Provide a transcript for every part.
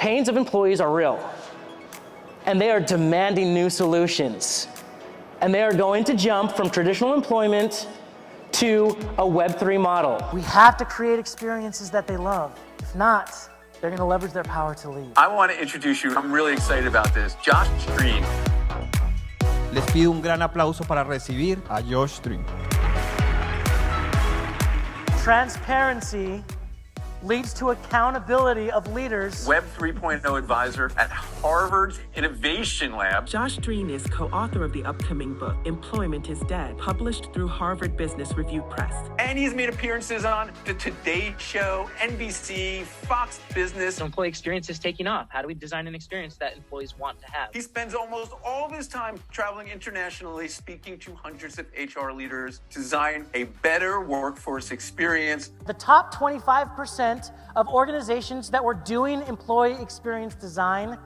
Pains of employees are real, and they are demanding new solutions. And they are going to jump from traditional employment to a Web3 model. We have to create experiences that they love. If not, they're going to leverage their power to leave. I want to introduce you, I'm really excited about this, Josh Drean. Les pido un gran aplauso para recibir a Josh Drean. Transparency leads to accountability of leaders. Web 3.0 advisor at Harvard's Innovation Lab. Josh Drean is co-author of the upcoming book, Employment is Dead, published through Harvard Business Review Press. And he's made appearances on The Today Show, NBC, Fox Business. So employee experience is taking off. How do we design an experience that employees want to have? He spends almost all of his time traveling internationally, speaking to hundreds of HR leaders, to design a better workforce experience. The top 25% of organizations that were doing employee experience design,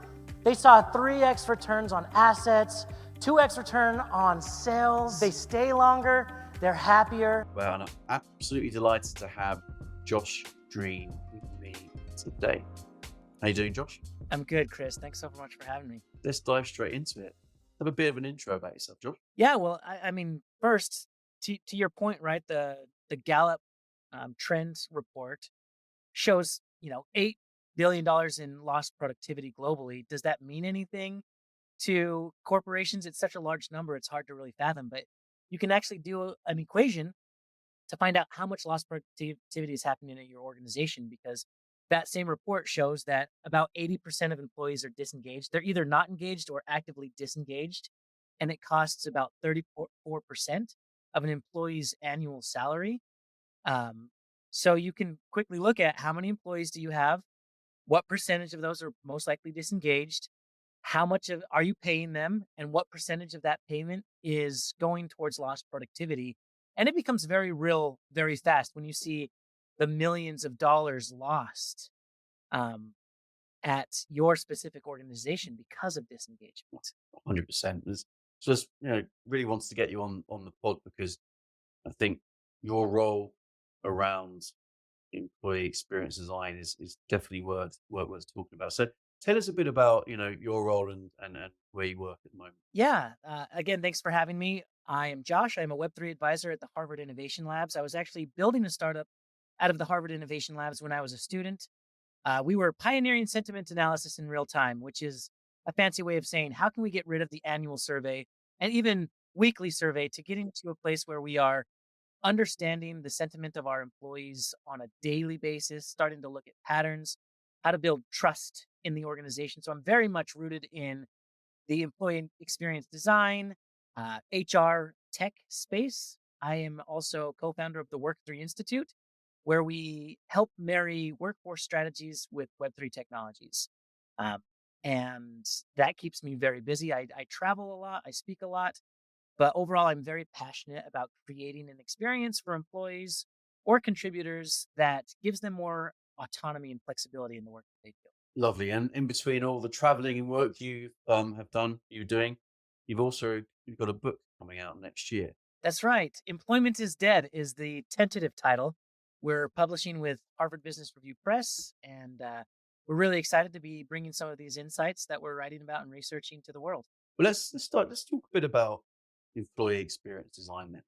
they saw 3x returns on assets, 2x return on sales. They stay longer, they're happier. Well, and I'm absolutely delighted to have Josh Drean with me today. How you doing, Josh? I'm good, Chris. Thanks so much for having me. Let's dive straight into it. Have a bit of an intro about yourself, Josh. Yeah, well, I mean, first, to your point, right, the Gallup trends report shows, $8 billion in lost productivity globally. Does that mean anything to corporations? It's such a large number, it's hard to really fathom, but you can actually do an equation to find out how much lost productivity is happening at your organization, because that same report shows that about 80% of employees are disengaged. They're either not engaged or actively disengaged, and it costs about 34% of an employee's annual salary. So you can quickly look at how many employees do you have, what percentage of those are most likely disengaged, how much are you paying them, and what percentage of that payment is going towards lost productivity. And it becomes very real very fast when you see the millions of dollars lost at your specific organization because of disengagement. 100%. It's just, really wants to get you on the pod, because I think your role around employee experience design is definitely worth talking about. So tell us a bit about, your role and where you work at the moment. Yeah. Again, thanks for having me. I am Josh. I'm a Web3 advisor at the Harvard Innovation Labs. I was actually building a startup out of the Harvard Innovation Labs when I was a student. We were pioneering sentiment analysis in real time, which is a fancy way of saying, how can we get rid of the annual survey and even weekly survey to get into a place where we are understanding the sentiment of our employees on a daily basis, starting to look at patterns, how to build trust in the organization. So I'm very much rooted in the employee experience design, HR tech space. I am also co-founder of the Work3 Institute, where we help marry workforce strategies with Web3 technologies. And that keeps me very busy. I travel a lot, I speak a lot, but overall, I'm very passionate about creating an experience for employees or contributors that gives them more autonomy and flexibility in the work that they do. Lovely. And in between all the traveling and work you you're doing, you've got a book coming out next year. That's right. Employment is Dead is the tentative title. We're publishing with Harvard Business Review Press, and we're really excited to be bringing some of these insights that we're writing about and researching to the world. Well, let's talk a bit about employee experience design then.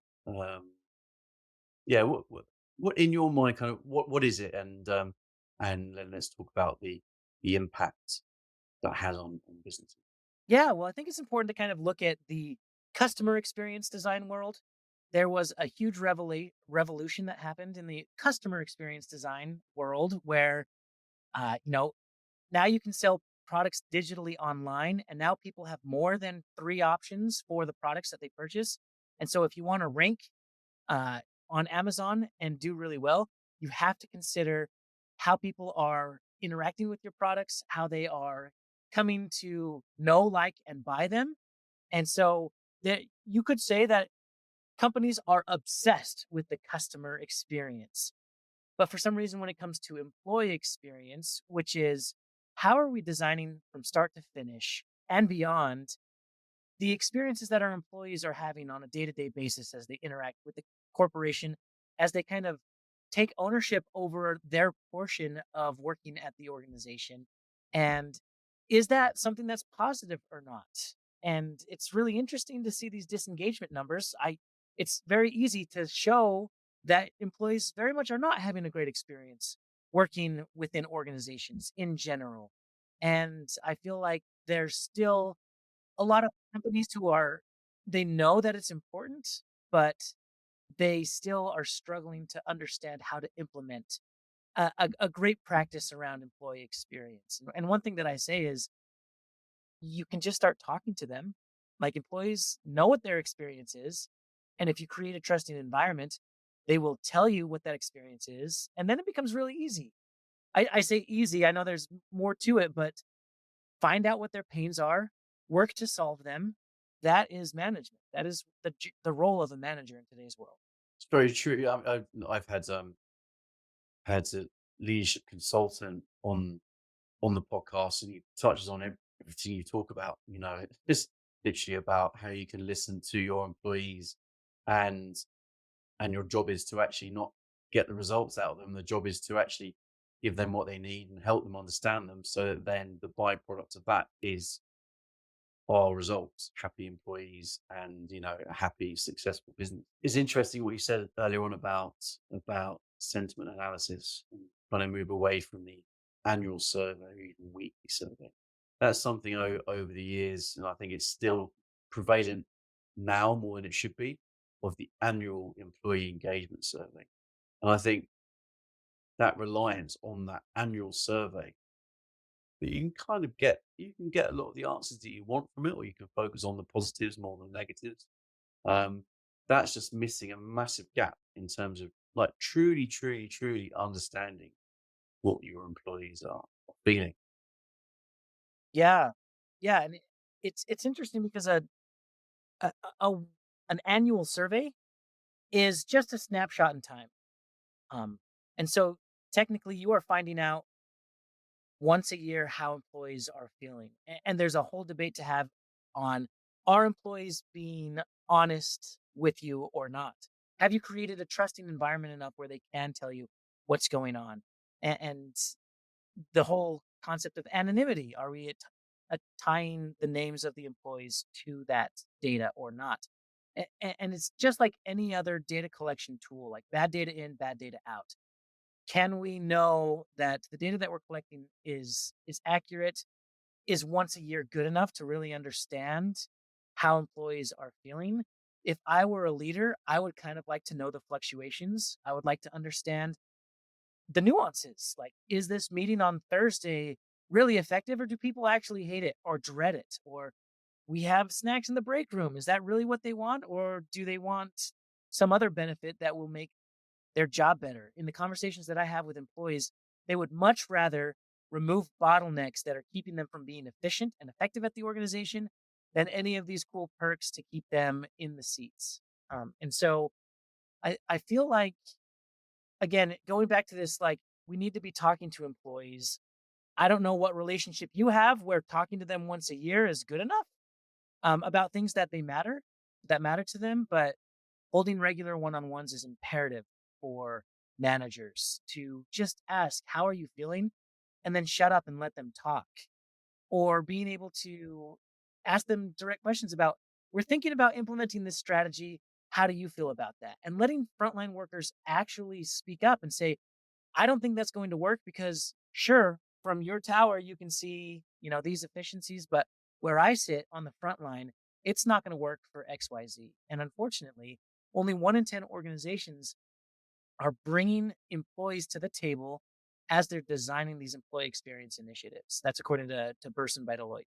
What in your mind, kind of what is it, and then let's talk about the impact that has on businesses. Yeah, well, I think it's important to kind of look at the customer experience design world. There was a huge revolution that happened in the customer experience design world where, now you can sell products digitally online, and now people have more than 3 options for the products that they purchase. And so if you want to rank on Amazon and do really well, you have to consider how people are interacting with your products, how they are coming to know, like, and buy them. And so you could say that companies are obsessed with the customer experience. But for some reason, when it comes to employee experience, which is how are we designing from start to finish and beyond the experiences that our employees are having on a day-to-day basis as they interact with the corporation, as they kind of take ownership over their portion of working at the organization, And is that something that's positive or not? And it's really interesting to see these disengagement numbers. It's very easy to show that employees very much are not having a great experience working within organizations in general. And I feel like there's still a lot of companies they know that it's important, but they still are struggling to understand how to implement a great practice around employee experience. And one thing that I say is you can just start talking to them. Like, employees know what their experience is. And if you create a trusting environment, they will tell you what that experience is. And then it becomes really easy. I say easy. I know there's more to it, but find out what their pains are, work to solve them. That is management. That is the role of a manager in today's world. It's very true. I've had a leadership consultant on the podcast, and he touches on everything you talk about. You know, it's literally about how you can listen to your employees, and your job is to actually not get the results out of them. The job is to actually give them what they need and help them understand them, so that then the byproduct of that is our results, happy employees, and a happy, successful business. It's interesting what you said earlier on about sentiment analysis and trying to move away from the annual survey or even weekly survey. That's something over the years, and I think it's still prevalent now more than it should be, of the annual employee engagement survey. And I think that reliance on that annual survey, but you can get a lot of the answers that you want from it, or you can focus on the positives more than negatives. Um, that's just missing a massive gap in terms of like truly, truly, truly understanding what your employees are feeling. Yeah, yeah, and it's interesting because a, a an annual survey is just a snapshot in time. Um, and so technically, you are finding out once a year how employees are feeling. And there's a whole debate to have on, are employees being honest with you or not? Have you created a trusting environment enough where they can tell you what's going on? And the whole concept of anonymity, are we tying the names of the employees to that data or not? And it's just like any other data collection tool, like bad data in, bad data out. Can we know that the data that we're collecting is accurate? Is once a year good enough to really understand how employees are feeling? If I were a leader, I would kind of like to know the fluctuations. I would like to understand the nuances. Like, is this meeting on Thursday really effective, or do people actually hate it or dread it? Or we have snacks in the break room. Is that really what they want? Or do they want some other benefit that will make their job better? In the conversations that I have with employees, they would much rather remove bottlenecks that are keeping them from being efficient and effective at the organization than any of these cool perks to keep them in the seats. And so I feel like, again, going back to this, like, we need to be talking to employees. I don't know what relationship you have where talking to them once a year is good enough, about things that matter to them, but holding regular one-on-ones is imperative for managers to just ask, how are you feeling? And then shut up and let them talk. Or being able to ask them direct questions about, we're thinking about implementing this strategy. How do you feel about that? And letting frontline workers actually speak up and say, I don't think that's going to work because, sure, from your tower you can see, these efficiencies, but where I sit on the front line, it's not going to work for XYZ. And unfortunately, only 1 in 10 organizations are bringing employees to the table as they're designing these employee experience initiatives. That's according to Burson by Deloitte.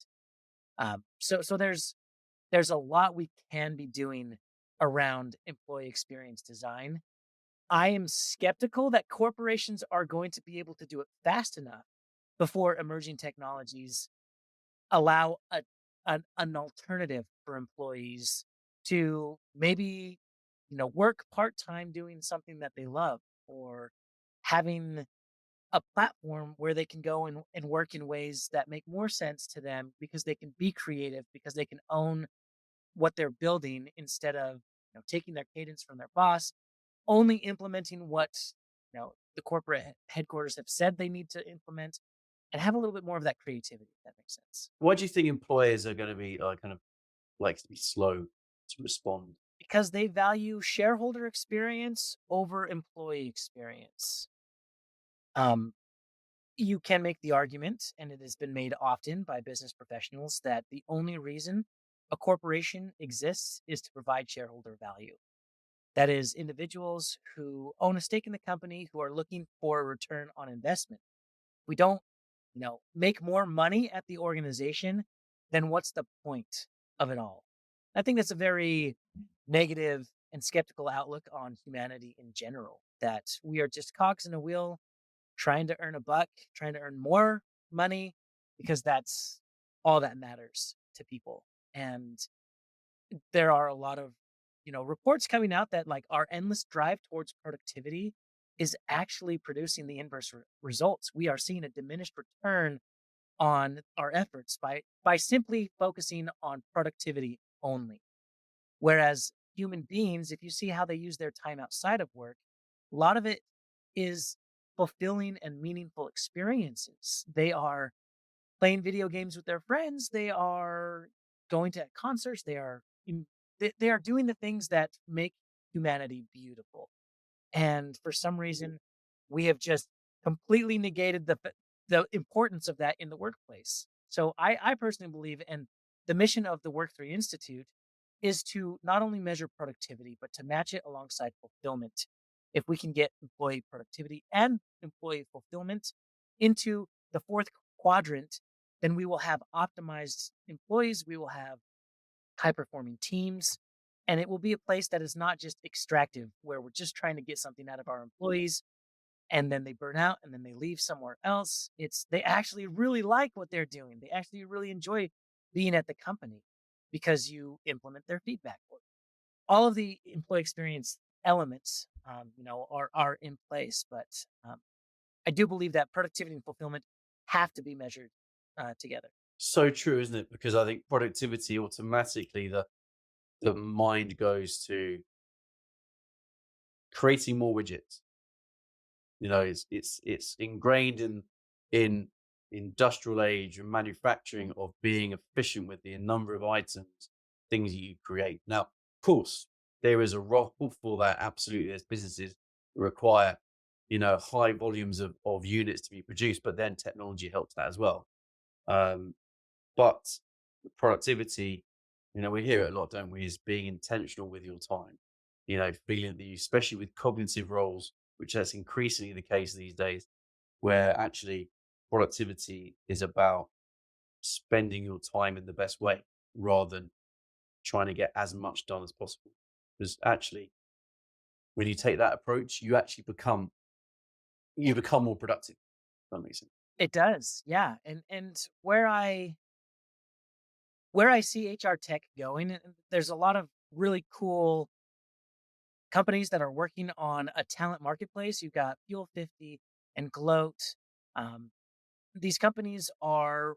So there's a lot we can be doing around employee experience design. I am skeptical that corporations are going to be able to do it fast enough before emerging technologies allow an alternative for employees to maybe, work part-time doing something that they love, or having a platform where they can go and work in ways that make more sense to them because they can be creative, because they can own what they're building instead of taking their cadence from their boss, only implementing what the corporate headquarters have said they need to implement, and have a little bit more of that creativity, if that makes sense. Why do you think employers are going to be kind of like to be slow to respond? Because they value shareholder experience over employee experience. Um, you can make the argument, and it has been made often by business professionals, that the only reason a corporation exists is to provide shareholder value. That is, individuals who own a stake in the company who are looking for a return on investment. We don't, make more money at the organization, then what's the point of it all? I think that's a very negative and skeptical outlook on humanity in general, that we are just cogs in a wheel trying to earn a buck, trying to earn more money because that's all that matters to people. And there are a lot of, reports coming out that like our endless drive towards productivity is actually producing the inverse results. We are seeing a diminished return on our efforts by simply focusing on productivity only. Whereas human beings, if you see how they use their time outside of work, a lot of it is fulfilling and meaningful experiences. They are playing video games with their friends. They are going to concerts. They are doing the things that make humanity beautiful. And for some reason, we have just completely negated the importance of that in the workplace. So I personally believe, and the mission of the Work3 Institute is to not only measure productivity, but to match it alongside fulfillment. If we can get employee productivity and employee fulfillment into the fourth quadrant, then we will have optimized employees, we will have high performing teams, and it will be a place that is not just extractive, where we're just trying to get something out of our employees and then they burn out and then they leave somewhere else. It's they actually really like what they're doing. They actually really enjoy being at the company because you implement their feedback. All of the employee experience elements, are in place. But I do believe that productivity and fulfillment have to be measured together. So true, isn't it? Because I think productivity automatically the mind goes to creating more widgets. It's ingrained in industrial age and manufacturing of being efficient with the number of items, things you create. Now, of course, there is a role for that. Absolutely, there's businesses that require high volumes of units to be produced, but then technology helps that as well. Um, but the productivity, we hear it a lot, don't we? Is being intentional with your time. Feeling that you, especially with cognitive roles, which that's increasingly the case these days, where actually productivity is about spending your time in the best way rather than trying to get as much done as possible. Because actually, when you take that approach, you become more productive. If that makes sense. It does, yeah. And where I see HR tech going, and there's a lot of really cool companies that are working on a talent marketplace. You've got Fuel 50 and Gloat. Um, these companies are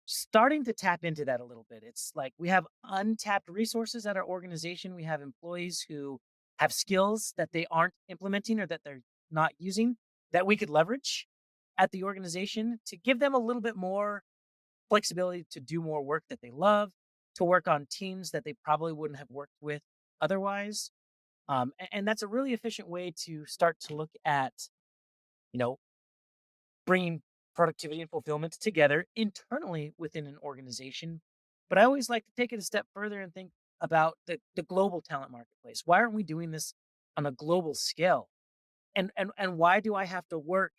starting to tap into that a little bit. It's like we have untapped resources at our organization. We have employees who have skills that they aren't implementing or that they're not using that we could leverage at the organization to give them a little bit more flexibility to do more work that they love, to work on teams that they probably wouldn't have worked with otherwise. And that's a really efficient way to start to look at, you know, bringing productivity and fulfillment together internally within an organization. But I always like to take it a step further and think about the global talent marketplace. Why aren't we doing this on a global scale? And why do I have to work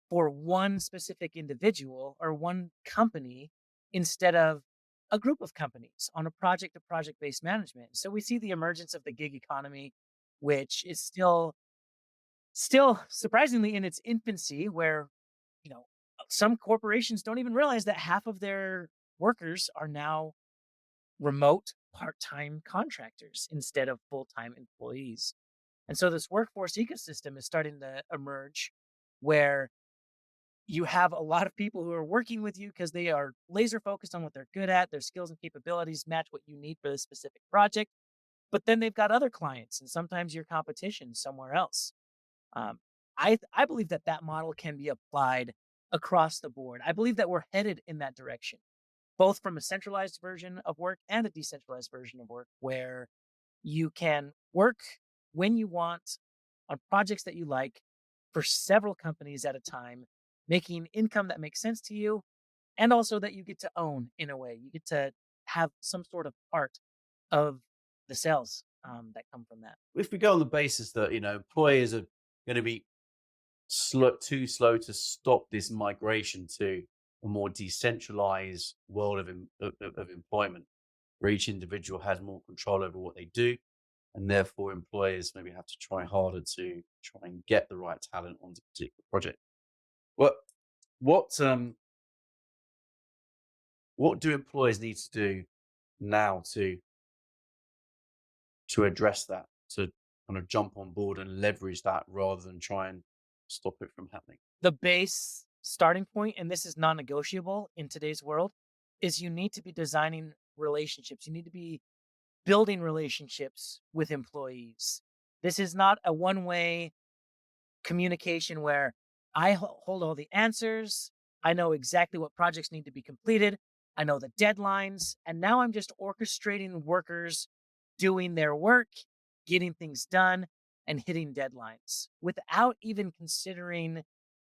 for one specific individual or one company instead of a group of companies on a project to project based management? So we see the emergence of the gig economy, which is still surprisingly in its infancy, where you know some corporations don't even realize that half of their workers are now remote part-time contractors instead of full-time employees. And so this workforce ecosystem is starting to emerge where you have a lot of people who are working with you because they are laser focused on what they're good at. Their skills and capabilities match what you need for this specific project. But then they've got other clients and sometimes your competition somewhere else. Um, I believe that model can be applied across the board. I believe that we're headed in that direction, both from a centralized version of work and a decentralized version of work, where you can work when you want on projects that you like for several companies at a time, making income that makes sense to you, and also that you get to own in a way. You get to have some sort of part of the sales that come from that. If we go on the basis that employers are going to be too slow to stop this migration to a more decentralized world of employment, where each individual has more control over what they do, and therefore employers maybe have to try harder to try and get the right talent onto a particular project. What what do employers need to do now to address that, to kind of jump on board and leverage that rather than try and stop it from happening? The base starting point, and this is non-negotiable in today's world, is you need to be designing relationships. You need to be building relationships with employees. This is not a one-way communication where I hold all the answers. I know exactly what projects need to be completed. I know the deadlines. And now I'm just orchestrating workers doing their work, getting things done, and hitting deadlines without even considering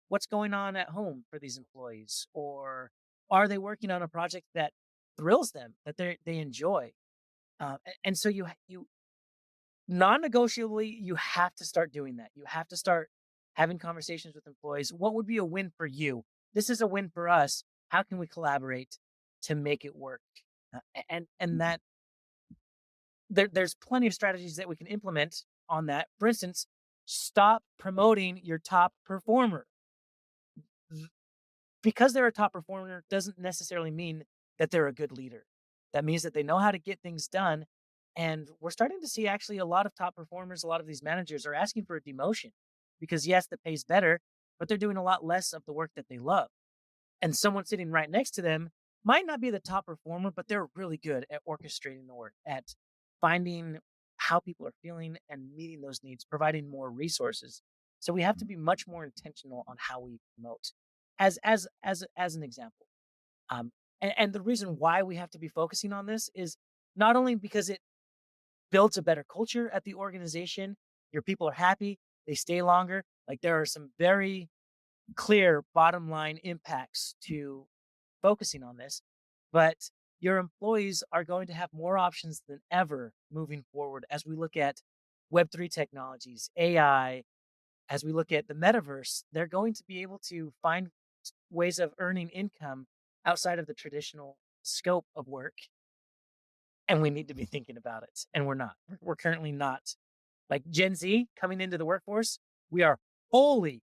what's going on at home for these employees, or are they working on a project that thrills them, that they enjoy. And so you non-negotiably, you have to start doing that. You have to start having conversations with employees. What would be a win for you? This is a win for us. How can we collaborate to make it work? And that there's plenty of strategies that we can implement on that. For instance, stop promoting your top performer. Because they're a top performer doesn't necessarily mean that they're a good leader. That means that they know how to get things done. And we're starting to see actually a lot of top performers, a lot of these managers are asking for a demotion because, yes, the pay's better, but they're doing a lot less of the work that they love. And someone sitting right next to them might not be the top performer, but they're really good at orchestrating the work, at finding how people are feeling and meeting those needs, providing more resources. So we have to be much more intentional on how we promote. As an example, and the reason why we have to be focusing on this is not only because it builds a better culture at the organization, your people are happy, they stay longer. Like, there are some very clear bottom line impacts to focusing on this, but your employees are going to have more options than ever moving forward as we look at Web3 technologies, AI, as we look at the metaverse. They're going to be able to find ways of earning income outside of the traditional scope of work. And we need to be thinking about it. And we're not. We're currently not. Like Gen Z coming into the workforce, we are wholly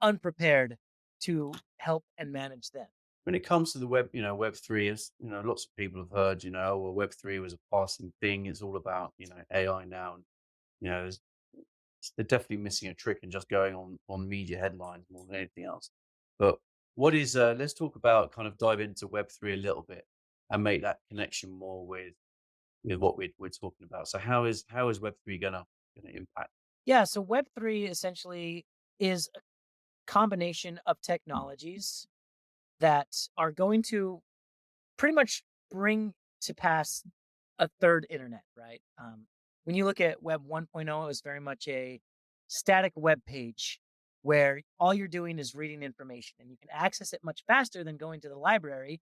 unprepared to help and manage them. When it comes to the Web3, is lots of people have heard, oh, well, Web3 was a passing thing. It's all about AI now, and they're definitely missing a trick and just going on media headlines more than anything else. But what is let's talk about, kind of dive into Web3 a little bit and make that connection more with what we're talking about. So how is Web3 gonna impact? Yeah, so Web3 essentially is a combination of technologies that are going to pretty much bring to pass a third internet, right? When you look at Web 1.0, it was very much a static web page where all you're doing is reading information, and you can access it much faster than going to the library.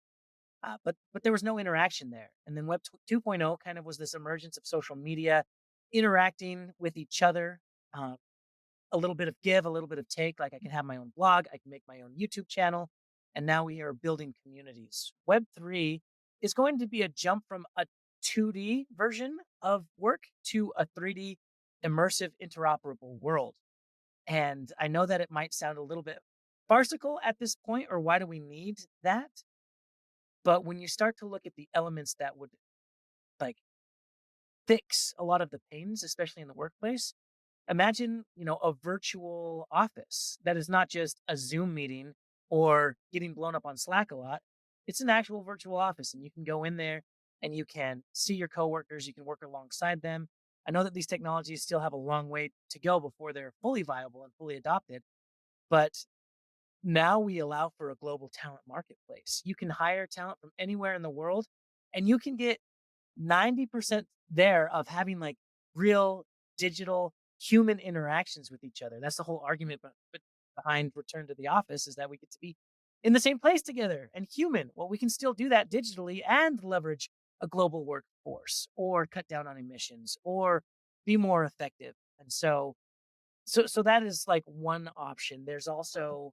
But there was no interaction there. And then Web 2.0 kind of was this emergence of social media, interacting with each other, uh, a little bit of give, a little bit of take. Like, I can have my own blog, I can make my own YouTube channel, and now we are building communities. Web 3 is going to be a jump from a 2D version of work to a 3D immersive interoperable world. And I know that it might sound a little bit farcical at this point, or why do we need that? But when you start to look at the elements that would, like, fix a lot of the pains, especially in the workplace, imagine, a virtual office that is not just a Zoom meeting or getting blown up on Slack a lot. It's an actual virtual office, and you can go in there and you can see your coworkers, you can work alongside them. I know that these technologies still have a long way to go before they're fully viable and fully adopted, but now we allow for a global talent marketplace. You can hire talent from anywhere in the world, and you can get 90% there of having like real digital human interactions with each other. That's the whole argument behind return to the office, is that we get to be in the same place together and human. Well, we can still do that digitally and leverage a global workforce or cut down on emissions or be more effective. And so that is like one option. There's also,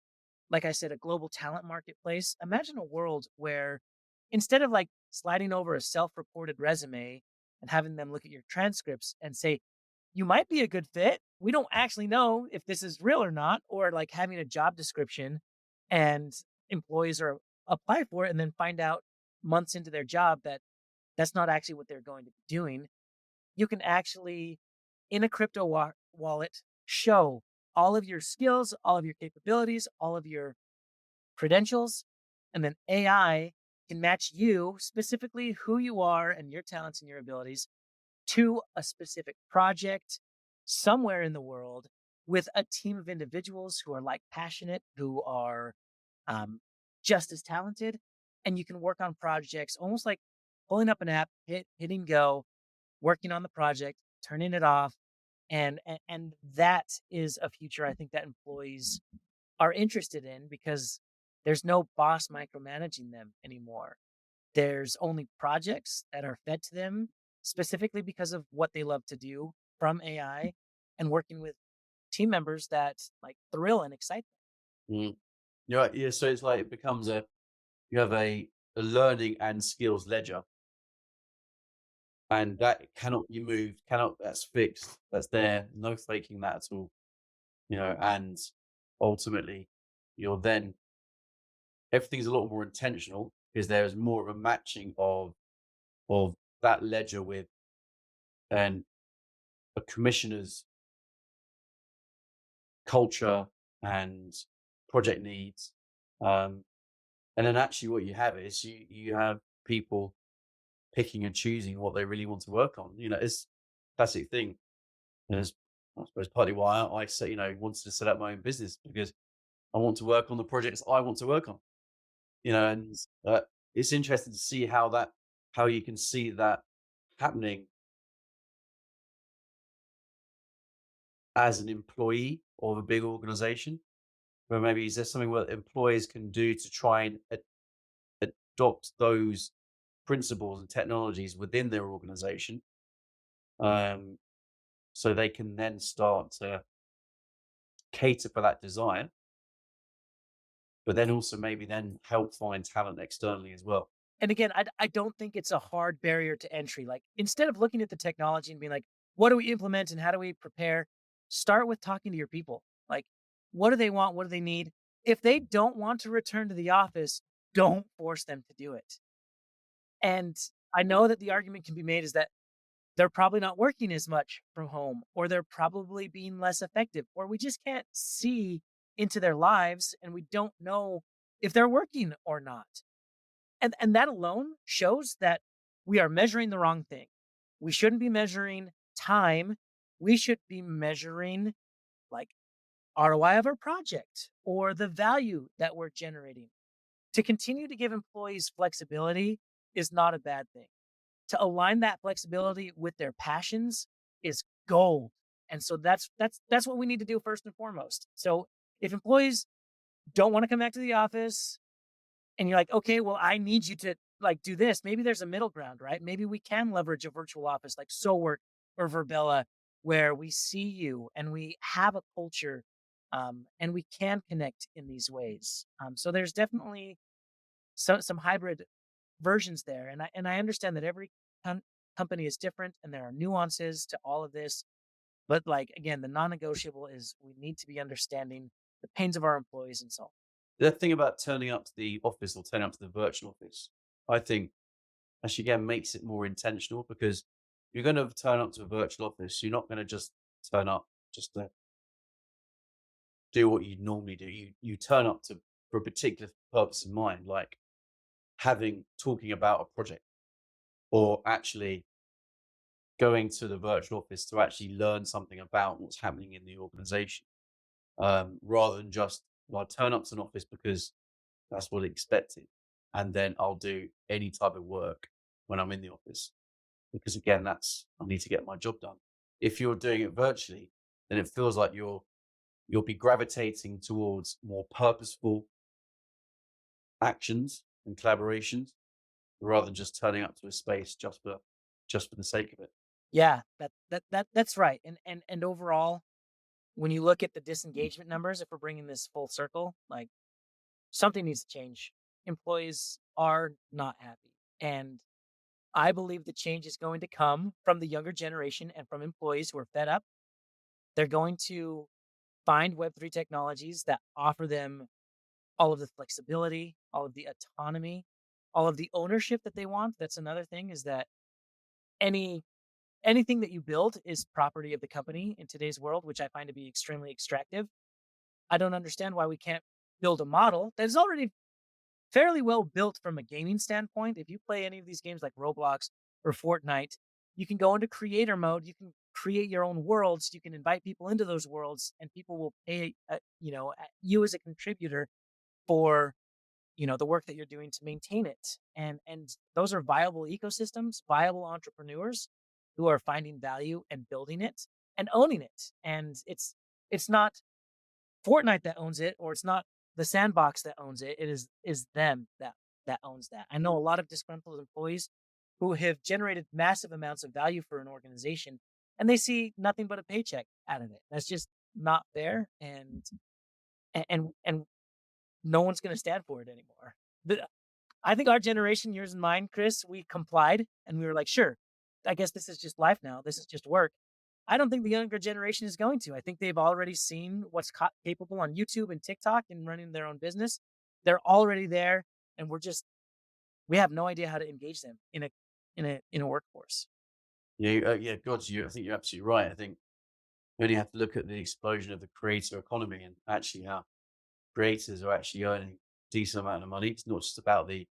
like I said, a global talent marketplace. Imagine a world where instead of like sliding over a self-reported resume and having them look at your transcripts and say, you might be a good fit, we don't actually know if this is real or not, or like having a job description and employees are apply for it and then find out months into their job that that's not actually what they're going to be doing. You can actually, in a crypto wallet, show all of your skills, all of your capabilities, all of your credentials, and then AI can match you, specifically who you are and your talents and your abilities, to a specific project somewhere in the world with a team of individuals who are like passionate, who are just as talented. And you can work on projects almost like pulling up an app, hitting go, working on the project, turning it off. And that is a future I think that employees are interested in, because there's no boss micromanaging them anymore. There's only projects that are fed to them specifically because of what they love to do from AI, and working with team members that like thrill and excite them. Mm. You're right. Yeah. So it's like it becomes you have a learning and skills ledger, and that cannot be moved, that's fixed, that's there, no faking that at all, and ultimately you're then everything's a lot more intentional because there is more of a matching of that ledger with and a commissioner's culture and project needs. And then actually what you have is you have people picking and choosing what they really want to work on. It's a classic thing. And it's, I suppose, partly why I say, wanted to set up my own business, because I want to work on the projects I want to work on. And it's interesting to see how you can see that happening as an employee of a big organization, where maybe is there something that employers can do to try and adopt those principles and technologies within their organization, so they can then start to cater for that desire, but then also maybe then help find talent externally as well. And again, I don't think it's a hard barrier to entry. Like, instead of looking at the technology and being like, what do we implement and how do we prepare? Start with talking to your people. Like, what do they want? What do they need? If they don't want to return to the office, don't force them to do it. And I know that the argument can be made is that they're probably not working as much from home, or they're probably being less effective, or we just can't see into their lives and we don't know if they're working or not. And that alone shows that we are measuring the wrong thing. We shouldn't be measuring time. We should be measuring like ROI of our project or the value that we're generating. To continue to give employees flexibility is not a bad thing. To align that flexibility with their passions is gold. And so that's what we need to do first and foremost. So if employees don't want to come back to the office, and you're like, okay, well, I need you to like do this, maybe there's a middle ground, right? Maybe we can leverage a virtual office like SoWork or Verbella, where we see you and we have a culture, and we can connect in these ways. So there's definitely some hybrid versions there, and I understand that every company is different and there are nuances to all of this. But like, again, the non-negotiable is we need to be understanding the pains of our employees and so on. The thing about turning up to the office or turning up to the virtual office, I think, actually again makes it more intentional, because you're going to turn up to a virtual office. You're not going to just turn up just to do what you normally do. You turn up for a particular purpose in mind, like talking about a project, or actually going to the virtual office to actually learn something about what's happening in the organization, rather than just Well, I turn up to an office because that's what I expected. And then I'll do any type of work when I'm in the office. Because again, I need to get my job done. If you're doing it virtually, then it feels like you'll be gravitating towards more purposeful actions and collaborations rather than just turning up to a space just for the sake of it. Yeah, that's right. And overall, when you look at the disengagement numbers, if we're bringing this full circle, like something needs to change. Employees are not happy. And I believe the change is going to come from the younger generation and from employees who are fed up. They're going to find Web3 technologies that offer them all of the flexibility, all of the autonomy, all of the ownership that they want. That's another thing, is that any anything that you build is property of the company in today's world, which I find to be extremely extractive. I don't understand why we can't build a model that is already fairly well built from a gaming standpoint. If you play any of these games like Roblox or Fortnite, you can go into creator mode. You can create your own worlds. You can invite people into those worlds, and people will pay, you as a contributor for the work that you're doing to maintain it. And those are viable ecosystems, viable entrepreneurs who are finding value and building it and owning it. And it's not Fortnite that owns it, or it's not the sandbox that owns it. It is them that owns that. I know a lot of disgruntled employees who have generated massive amounts of value for an organization, and they see nothing but a paycheck out of it. That's just not fair, and no one's going to stand for it anymore. I think our generation, yours and mine, Chris, we complied and we were like, sure, I guess this is just life now. This is just work. I don't think the younger generation is going to. I think they've already seen what's capable on YouTube and TikTok and running their own business. They're already there, and we have no idea how to engage them in a workforce. Yeah, God, I think you're absolutely right. I think you only have to look at the explosion of the creator economy and actually how creators are actually earning a decent amount of money. It's not just about the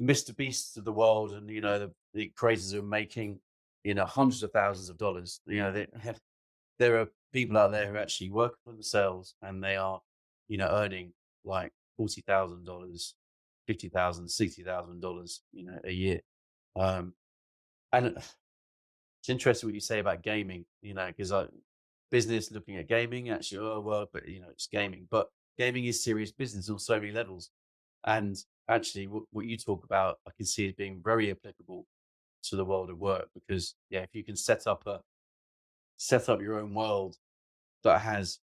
Mr. Beasts of the world and the creators who are making hundreds of thousands of dollars. There are people out there who actually work for themselves and they are earning like $40,000, $50,000, $60,000 a year. And it's interesting what you say about gaming, because business looking at gaming actually, oh well, but it's gaming, but gaming is serious business on so many levels. And actually, what you talk about, I can see as being very applicable to the world of work, because if you can set up your own world that has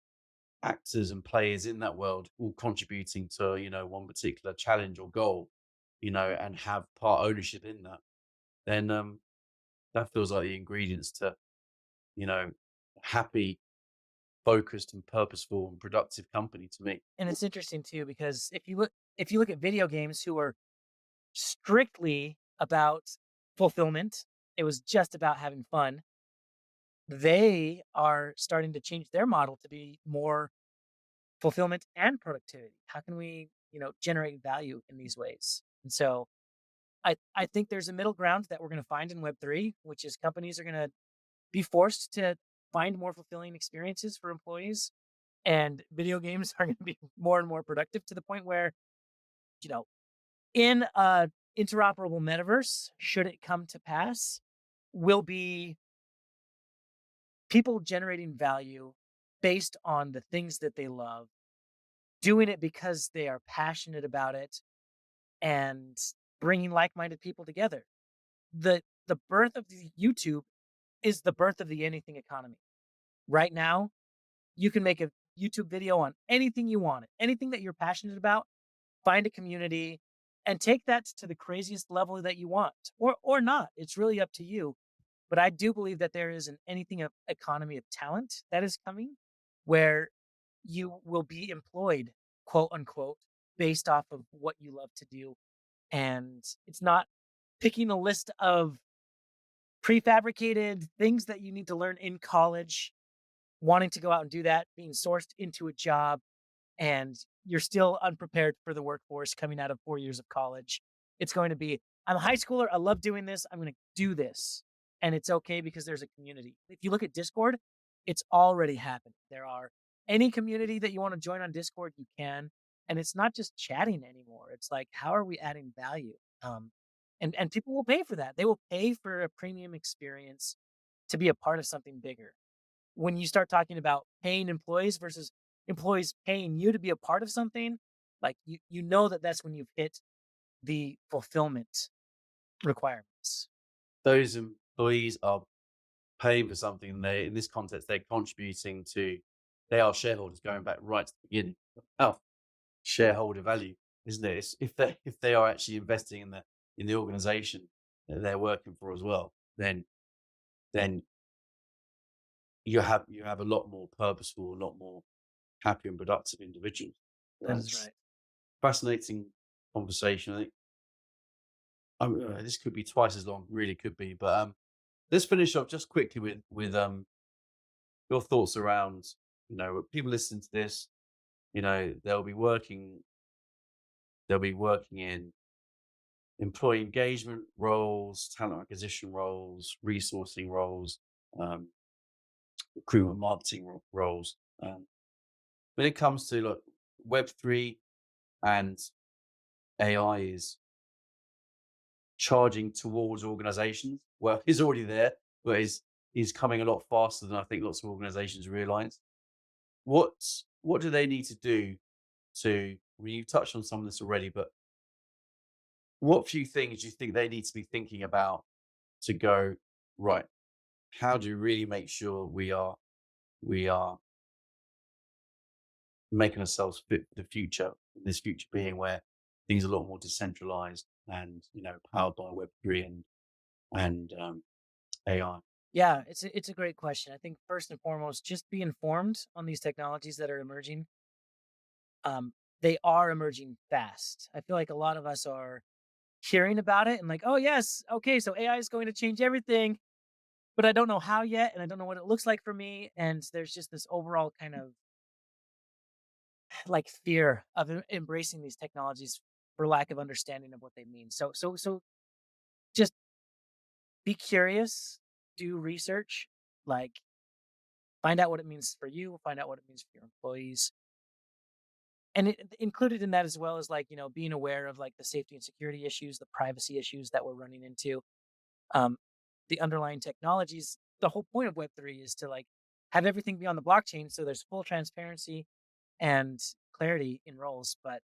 actors and players in that world all contributing to one particular challenge or goal, and have part ownership in that, then that feels like the ingredients to happy, focused, and purposeful and productive company to me. And it's interesting too, because if you look at video games who are strictly about fulfillment, it was just about having fun. They are starting to change their model to be more fulfillment and productivity. How can we, generate value in these ways? And so I think there's a middle ground that we're going to find in Web3, which is companies are going to be forced to find more fulfilling experiences for employees, and video games are going to be more and more productive, to the point where, in a interoperable metaverse, should it come to pass, will be people generating value based on the things that they love, doing it because they are passionate about it, and bringing like-minded people together. The birth of the YouTube is the birth of the anything economy. Right now, you can make a YouTube video on anything you want, anything that you're passionate about, find a community, and take that to the craziest level that you want, or not. It's really up to you. But I do believe that there is an anything economy of talent that is coming, where you will be employed, quote unquote, based off of what you love to do. And it's not picking a list of prefabricated things that you need to learn in college, wanting to go out and do that, being sourced into a job, and you're still unprepared for the workforce coming out of 4 years of college. It's going to be, I'm a high schooler, I love doing this, I'm going to do this. And it's okay because there's a community. If you look at Discord, it's already happening. There are any community that you want to join on Discord, you can. And it's not just chatting anymore. It's like, how are we adding value? And people will pay for that. They will pay for a premium experience to be a part of something bigger. When you start talking about paying employees versus employees paying you to be a part of something, like you know that's when you've hit the fulfillment requirements. Those employees are paying for something. They, in this context, they're contributing to. They are shareholders, going back right to the beginning. Oh, shareholder value, isn't it? It's if they are actually investing in the organization that they're working for as well, then you have a lot more purposeful, a lot more happy and productive individuals. That is right. Fascinating conversation. I think this could be twice as long, really could be. But let's finish up just quickly with your thoughts around, people listening to this, they'll be working in employee engagement roles, talent acquisition roles, resourcing roles, recruitment marketing roles. When it comes to Web3 and AI is charging towards organizations. Well, he's already there, but is coming a lot faster than I think lots of organizations realize. What do they need to do to, you've touched on some of this already, but what few things do you think they need to be thinking about to go, right, how do you really make sure we are making ourselves fit for the future, this future being where things are a lot more decentralized and, powered by Web3 and AI? Yeah, it's a great question. I think first and foremost, just be informed on these technologies that are emerging. They are emerging fast. I feel like a lot of us are hearing about it and like, oh yes, okay, so AI is going to change everything, but I don't know how yet, and I don't know what it looks like for me. And there's just this overall kind of like fear of embracing these technologies for lack of understanding of what they mean. So just be curious, do research, like find out what it means for you, find out what it means for your employees. And included in that as well is like, being aware of like the safety and security issues, the privacy issues that we're running into. The underlying technologies, the whole point of Web3 is to like have everything be on the blockchain. So there's full transparency and clarity in roles, but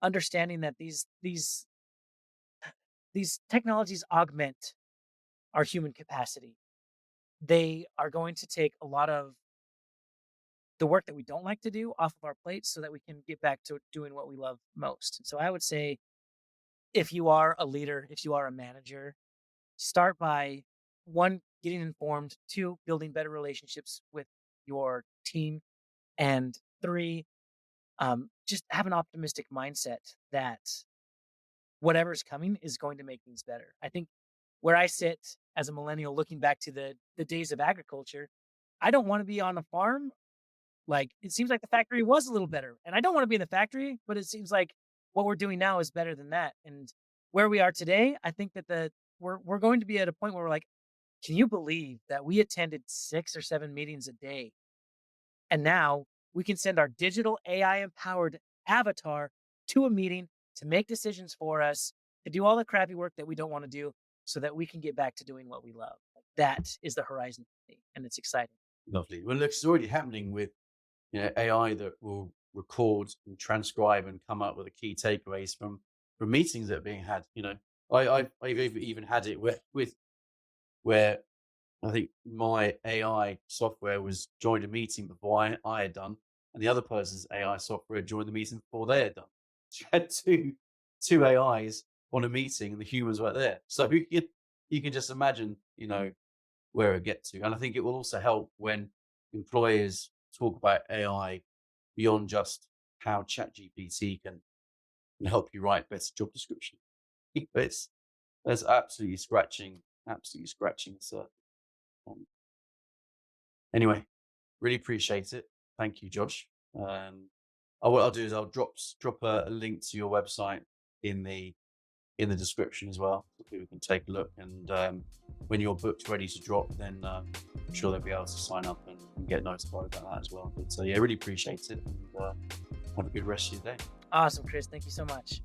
understanding that these technologies augment our human capacity. They are going to take a lot of the work that we don't like to do off of our plates so that we can get back to doing what we love most. And so I would say if you are a leader, if you are a manager, start by 1, getting informed, 2, building better relationships with your team, and 3, just have an optimistic mindset that whatever's coming is going to make things better. I think where I sit as a millennial looking back to the days of agriculture, I don't want to be on a farm. Like, it seems like the factory was a little better, and I don't want to be in the factory, but it seems like what we're doing now is better than that. And where we are today, I think that we're going to be at a point where we're like, can you believe that we attended 6 or 7 meetings a day, and now we can send our digital AI empowered avatar to a meeting to make decisions for us, to do all the crappy work that we don't want to do, so that we can get back to doing what we love. Like, that is the horizon for me, and it's exciting. Lovely. Well, look, it's already happening with AI that will record and transcribe and come up with the key takeaways from meetings that are being had. I've even had it where I think my AI software was joined a meeting before I had done, and the other person's AI software joined the meeting before they had done. So you had two AIs on a meeting, and the humans were there. So you can just imagine, where it get to. And I think it will also help when employers talk about AI beyond just how ChatGPT can help you write better job description. That's absolutely scratching the surface. Anyway, really appreciate it. Thank you, Josh. What I'll do is I'll drop a link to your website in the in the description as well, so people can take a look. And when your book's ready to drop, then I'm sure they'll be able to sign up and get notified about that as well. But yeah, really appreciate it, and have a good rest of your day. Awesome, Chris. Thank you so much.